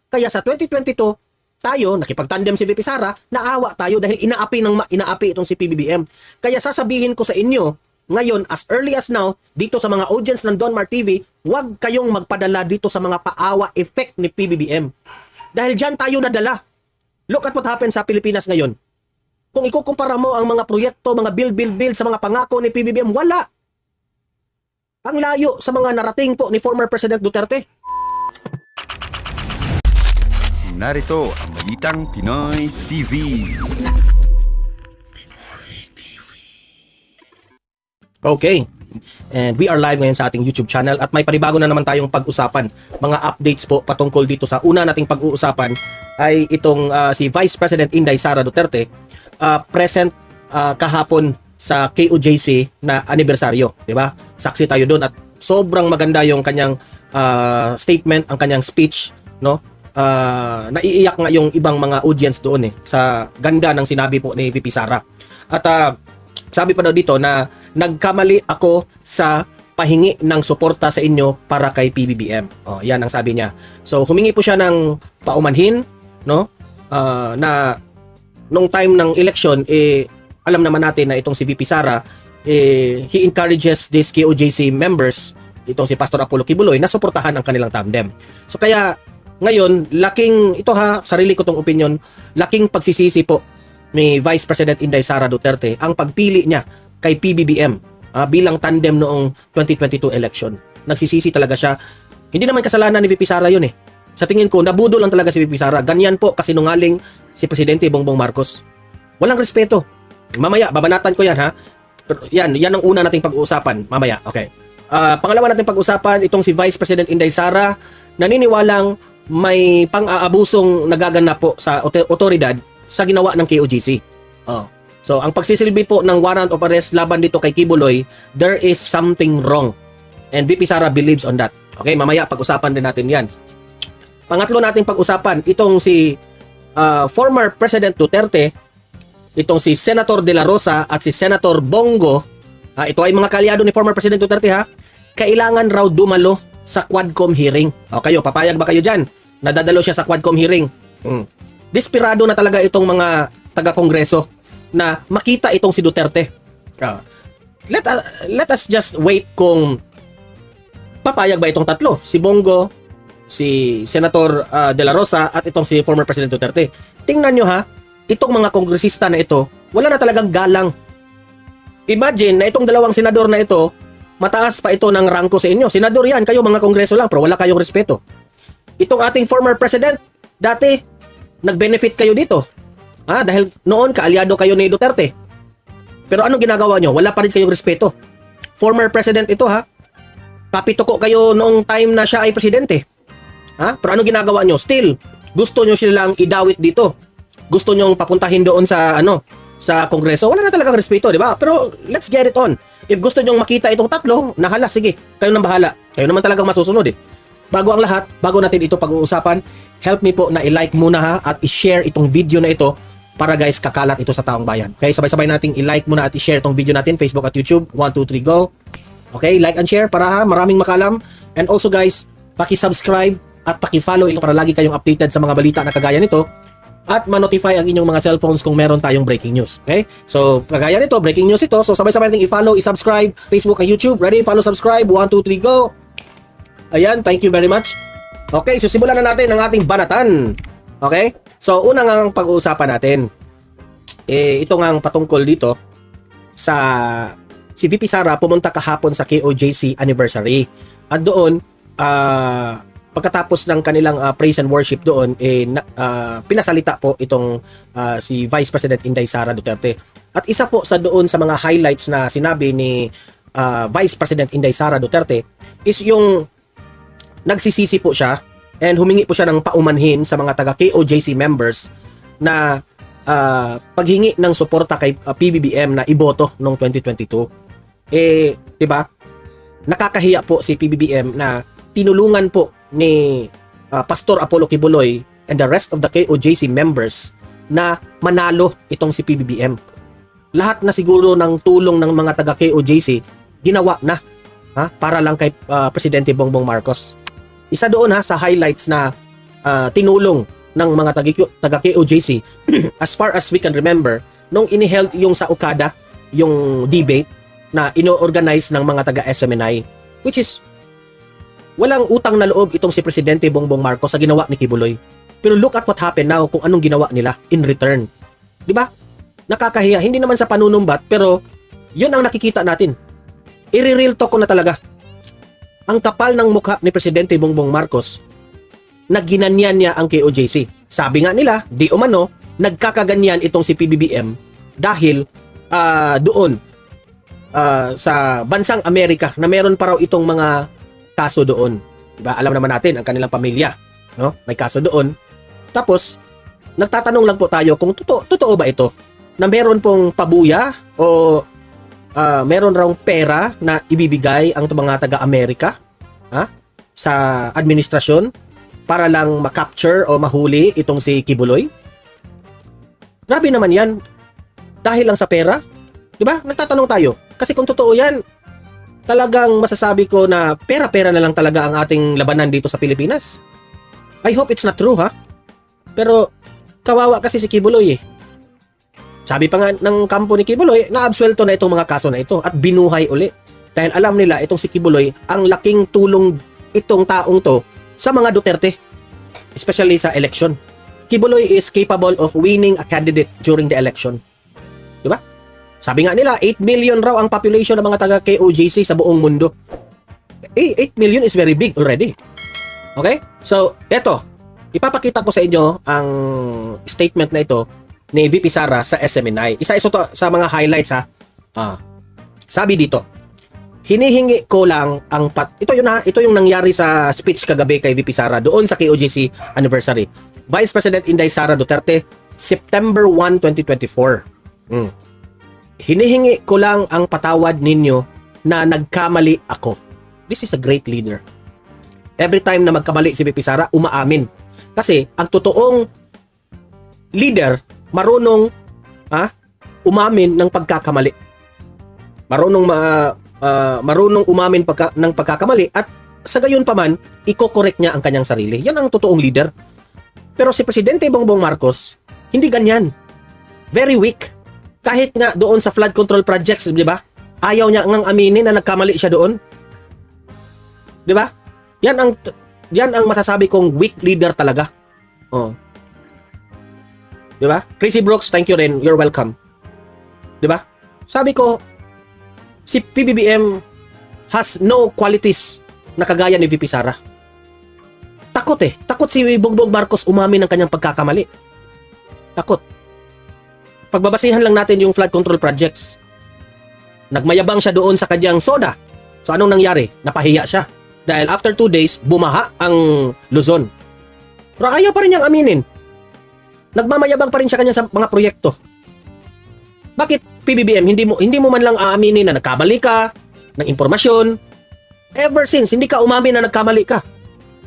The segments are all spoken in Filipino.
Kaya sa 2022, tayo, nakipagtandem si VP Sara, naawa tayo dahil inaapi itong si PBBM. Kaya sasabihin ko sa inyo, ngayon, as early as now, dito sa mga audience ng Don Mar TV, huwag kayong magpadala dito sa mga paawa effect ni PBBM. Dahil dyan tayo nadala. Look at what happened sa Pilipinas ngayon. Kung ikukumpara mo ang mga proyekto, mga build sa mga pangako ni PBBM, wala. Ang layo sa mga narating po ni former President Duterte. Narito ang Balitang Pinoy TV. Okay. And we are live ngayon sa ating YouTube channel at may panibago na naman tayong pag-usapan. Mga updates po patungkol dito sa una nating pag-uusapan ay itong si Vice President Inday Sara Duterte present kahapon sa KOJC na anibersaryo, di ba? Saksi tayo doon at sobrang maganda yung kanyang statement, ang kanyang speech, no? Naiiyak nga yung ibang mga audience doon sa ganda ng sinabi po ni VP Sara. At sabi pa daw dito na nagkamali ako sa pahingi ng suporta sa inyo para kay PBBM. Oh, yan ang sabi niya. So humingi po siya ng paumanhin, no? Na nung time ng election alam naman natin na itong si VP Sara he encourages these KOJC members, itong si Pastor Apollo Kibuloy, na suportahan ang kanilang tandem. So kaya ngayon, sarili ko tong opinion, laking pagsisisi po ni Vice President Inday Sara Duterte ang pagpili niya kay PBBM bilang tandem noong 2022 election. Nagsisisi talaga siya. Hindi naman kasalanan ni VP Sara yun Sa tingin ko, nabudo lang talaga si VP Sara. Ganyan po kasinungaling si Presidente Bongbong Marcos. Walang respeto. Mamaya, babanatan ko yan Pero yan ang una nating pag-uusapan. Mamaya, okay. Pangalawa nating pag-uusapan, itong si Vice President Inday Sara, naniniwalang may pang-aabusong nagaganap po sa otoridad sa ginawa ng KOJC. So, ang pagsisilbi po ng warrant of arrest laban dito kay Kibuloy, there is something wrong. And VP Sara believes on that. Okay, mamaya pag-usapan din natin yan. Pangatlo nating pag-usapan, itong si former President Duterte, itong si Senator De La Rosa at si Senator Bongo, ito ay mga kaalyado ni former President Duterte kailangan raw dumalo sa Quadcom hearing. O kayo, papayag ba kayo dyan? Nadadalo siya sa Quadcom hearing. Desperado na talaga itong mga taga-kongreso na makita itong si Duterte. Let us just wait kung papayag ba itong tatlo. Si Bongo, si Senator De La Rosa at itong si former President Duterte. Tingnan nyo itong mga kongresista na ito, wala na talagang galang. Imagine na itong dalawang senador na ito, mataas pa ito ng rangko sa inyo. Senador yan, kayo mga kongreso lang, pero wala kayong respeto. Itong ating former president, dati, nag-benefit kayo dito. Dahil noon, kaalyado kayo ni Duterte. Pero anong ginagawa nyo? Wala pa rin kayong respeto. Former president ito kapituko kayo noong time na siya ay presidente. Pero anong ginagawa nyo? Still, gusto nyo silang idawit dito. Gusto nyong papuntahin doon sa sa kongreso. Wala na talagang respeto, di ba? Pero let's get it on. If gusto nyong makita itong tatlo, nahala, sige, kayo nang bahala. Kayo naman talagang masusunod Bago ang lahat, bago natin ito pag-uusapan, help me po na i-like muna at i-share itong video na ito para guys kakalat ito sa taong bayan. Okay, sabay-sabay nating i-like muna at i-share itong video natin, Facebook at YouTube. 1, 2, 3, go. Okay, like and share para maraming makalam. And also guys, paki-subscribe at paki-follow ito para lagi kayong updated sa mga balita na kagaya nito. At ma-notify ang inyong mga cellphones kung meron tayong breaking news. Okay? So, kagaya nito, breaking news ito. So, sabay-sabay natin i-follow, i-subscribe, Facebook at YouTube. Ready? Follow, subscribe. 1, 2, 3, go! Ayan, thank you very much. Okay, so simulan na natin ang ating banatan. Okay? So, unang ang pag-uusapan natin. Ito nga ang patungkol dito sa si VP Sara pumunta kahapon sa KOJC anniversary. At doon, pagkatapos ng kanilang praise and worship doon, pinasalita po itong si Vice President Inday Sara Duterte. At isa po sa doon sa mga highlights na sinabi ni Vice President Inday Sara Duterte is yung nagsisisi po siya and humingi po siya ng paumanhin sa mga taga KOJC members na paghingi ng suporta kay PBBM na iboto noong 2022. Di ba? Nakakahiya po si PBBM na tinulungan po ni Pastor Apollo Kibuloy and the rest of the KOJC members na manalo itong si PBBM. Lahat na siguro ng tulong ng mga taga KOJC ginawa na para lang kay Presidente Bongbong Marcos. Isa doon sa highlights na tinulong ng mga taga KOJC as far as we can remember nung iniheld yung sa Okada yung debate na ino-organize ng mga taga SMNI, which is walang utang na loob itong si Presidente Bongbong Marcos sa ginawa ni Kibuloy. Pero look at what happened now kung anong ginawa nila in return. Di ba? Nakakahiya. Hindi naman sa panunumbat, pero yun ang nakikita natin. I-real talk ko na talaga. Ang kapal ng mukha ni Presidente Bongbong Marcos na ginanyan niya ang KOJC. Sabi nga nila, di umano, nagkakaganyan itong si PBBM dahil doon sa bansang Amerika na meron pa raw itong mga kaso doon. Diba? Alam naman natin ang kanilang pamilya, no? May kaso doon. Tapos nagtatanong lang po tayo kung totoo ba ito na meron pong pabuya o meron raw pera na ibibigay ang mga taga-Amerika sa administrasyon para lang ma-capture o mahuli itong si Kibuloy. Grabe naman yan. Dahil lang sa pera. Diba? Nagtatanong tayo. Kasi kung totoo yan, talagang masasabi ko na pera-pera na lang talaga ang ating labanan dito sa Pilipinas. I hope it's not true, ha? Pero kawawa kasi si Kibuloy eh. Sabi pa nga ng kampo ni Kibuloy, na-absuelto na itong mga kaso na ito at binuhay uli. Dahil alam nila itong si Kibuloy, ang laking tulong itong taong to sa mga Duterte, especially sa election. Kibuloy is capable of winning a candidate during the election. Diba? Sabi nga nila, 8 million raw ang population ng mga taga KOJC sa buong mundo. 8 million is very big already. Okay? So, eto, ipapakita ko sa inyo ang statement na ito ni VP Sara sa SMNI. Isa-isa to sa mga highlights, ha. Sabi dito, hinihingi ko lang ang ito yung nangyari sa speech kagabi kay VP Sara doon sa KOJC anniversary. Vice President Inday Sara Duterte, September 1, 2024. Hinihingi ko lang ang patawad ninyo na nagkamali ako. This is a great leader. Every time na magkamali si VP Sara, umaamin. Kasi ang totoong leader, marunong umamin ng pagkakamali. Marunong umamin ng pagkakamali at sa gayon pa man, iko-correct niya ang kanyang sarili. Yan ang totoong leader. Pero si Presidente Bongbong Marcos, hindi ganyan. Very weak. Kahit nga doon sa flood control projects, di ba? Ayaw niya ngang aminin na nagkamali siya doon. Di ba? Yan ang masasabi kong weak leader talaga. Oh. Di ba? Chrissy Brooks, thank you rin. You're welcome. Di ba? Sabi ko, si PBBM has no qualities na kagaya ni VP Sara. Takot eh. Takot si Bongbong Marcos umamin ng kanyang pagkakamali. Takot. Pagbabasihan lang natin yung flood control projects. Nagmayabang siya doon sa kanyang soda. So anong nangyari? Napahiya siya. Dahil after 2 days, bumaha ang Luzon. Pero ayaw pa rin niyang aminin. Nagmamayabang pa rin siya kanya sa mga proyekto. Bakit PBBM, hindi mo man lang aaminin na nagkamali ka ng impormasyon? Ever since, hindi ka umamin na nagkamali ka.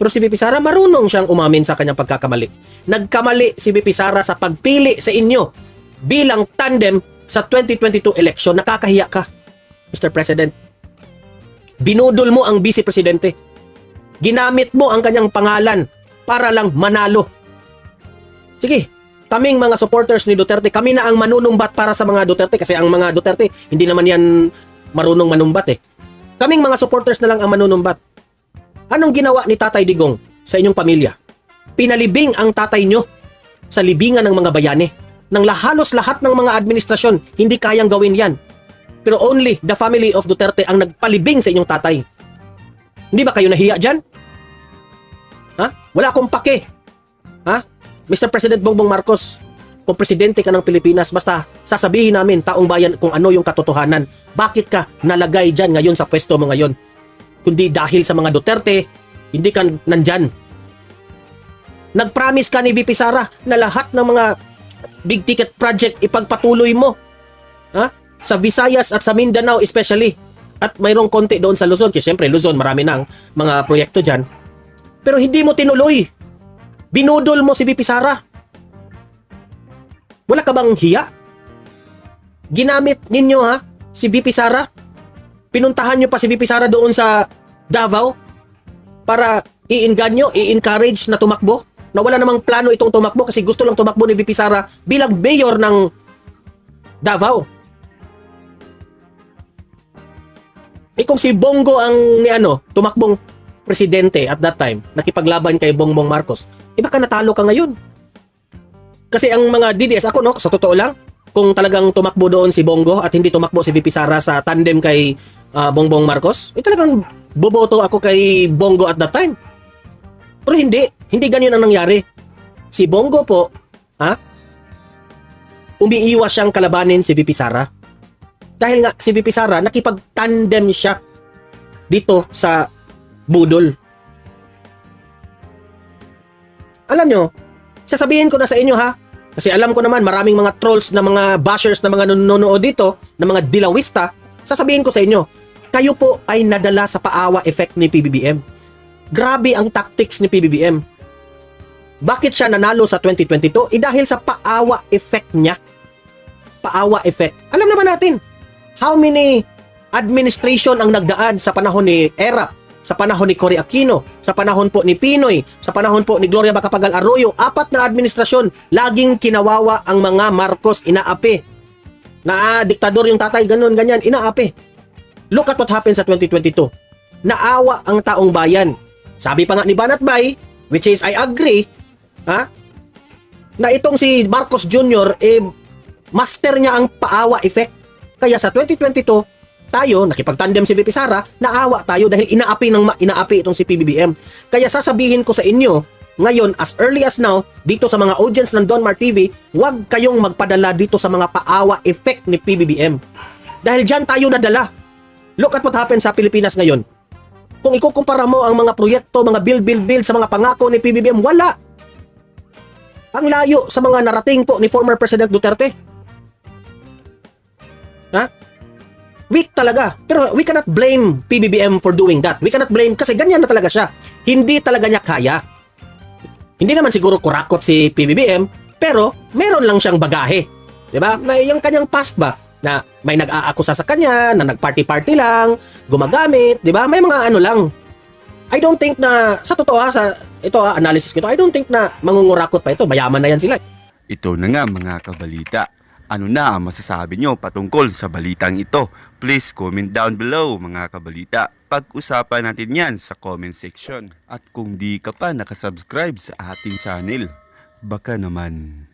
Pero si VP Sara, marunong siyang umamin sa kanyang pagkakamali. Nagkamali si VP Sara sa pagpili sa inyo bilang tandem sa 2022 election. Nakakahiya ka, Mr. President. Binudol mo ang Vice Presidente. Ginamit mo ang kanyang pangalan para lang manalo. Sige, kaming mga supporters ni Duterte, kami na ang manunumbat para sa mga Duterte kasi ang mga Duterte, hindi naman yan marunong manumbat eh. Kaming mga supporters na lang ang manunumbat. Anong ginawa ni Tatay Digong sa inyong pamilya? Pinalibing ang tatay nyo sa libingan ng mga bayani. Nang halos lahat ng mga administrasyon, hindi kayang gawin yan. Pero only the family of Duterte ang nagpalibing sa inyong tatay. Hindi ba kayo nahiya dyan? Ha? Wala akong pake. Ha? Mr. President Bongbong Marcos, kung presidente ka ng Pilipinas, basta sasabihin namin taong bayan kung ano yung katotohanan. Bakit ka nalagay dyan ngayon sa pwesto mo ngayon? Kundi dahil sa mga Duterte, hindi ka nandyan. Nag-promise ka ni VP Sara na lahat ng mga big ticket project ipagpatuloy mo. Ha? Sa Visayas at sa Mindanao especially. At mayroong konti doon sa Luzon. Kasi syempre Luzon, marami ng mga proyekto dyan. Pero hindi mo tinuloy. Binudol mo si VP Sara. Wala ka bang hiya? Ginamit ninyo si VP Sara. Pinuntahan nyo pa si VP Sara doon sa Davao para i-encourage na tumakbo. na wala namang plano itong tumakbo kasi gusto lang tumakbo ni VP Sara bilang mayor ng Davao. Kung si Bongo ang tumakbong presidente at that time, nakipaglaban kay Bongbong Marcos, baka natalo ka ngayon. Kasi ang mga DDS, ako sa totoo lang, kung talagang tumakbo doon si Bongo at hindi tumakbo si VP Sara sa tandem kay Bongbong Marcos, talagang boboto ako kay Bongo at that time. Pero hindi ganyan ang nangyari. Si Bongo po, umiiwas siyang kalabanin si VP Sara. Dahil nga si VP Sara, nakipag-tandem siya dito sa budol. Alam nyo, sasabihin ko na sa inyo kasi alam ko naman maraming mga trolls na mga bashers na mga nanonood dito, na mga dilawista, sasabihin ko sa inyo, kayo po ay nadala sa paawa effect ni PBBM. Grabe ang tactics ni PBBM. Bakit siya nanalo sa 2022? Dahil sa paawa effect niya. Paawa effect. Alam naman natin, how many administration ang nagdaan sa panahon ni Erap, sa panahon ni Cory Aquino, sa panahon po ni Pinoy, sa panahon po ni Gloria Macapagal Arroyo, 4 na administrasyon, laging kinawawa ang mga Marcos, inaapi. Na diktador yung tatay, ganun, ganyan, inaapi. Look at what happened sa 2022. Naawa ang taong bayan. Sabi pa nga ni Banat Bay, which is I agree, na itong si Marcos Jr., master niya ang paawa effect. Kaya sa 2022, tayo, nakipagtandem si VP Sara, naawa tayo dahil inaapi itong si PBBM. Kaya sasabihin ko sa inyo, ngayon, as early as now, dito sa mga audience ng Donmar TV, huwag kayong magpadala dito sa mga paawa effect ni PBBM. Dahil dyan tayo nadala. Look at what happened sa Pilipinas ngayon. Kung ikukumpara mo ang mga proyekto, mga build sa mga pangako ni PBBM, wala. Ang layo sa mga narating po ni former President Duterte. Weak talaga. Pero we cannot blame PBBM for doing that. We cannot blame kasi ganyan na talaga siya. Hindi talaga niya kaya. Hindi naman siguro kurakot si PBBM, pero meron lang siyang bagahe. 'Di ba? May yung kanyang past ba na may nag-aakusa sa kanya, na nag-party-party lang, gumagamit, 'di ba? May mga lang. I don't think na sa totoo analysis ko ito, I don't think na mangungurakot pa ito. Mayaman na yan sila. Ito na nga mga kabalita. Ano na ang masasabi nyo patungkol sa balitang ito? Please comment down below mga kabalita. Pag-usapan natin yan sa comment section. At kung di ka pa nakasubscribe sa ating channel, baka naman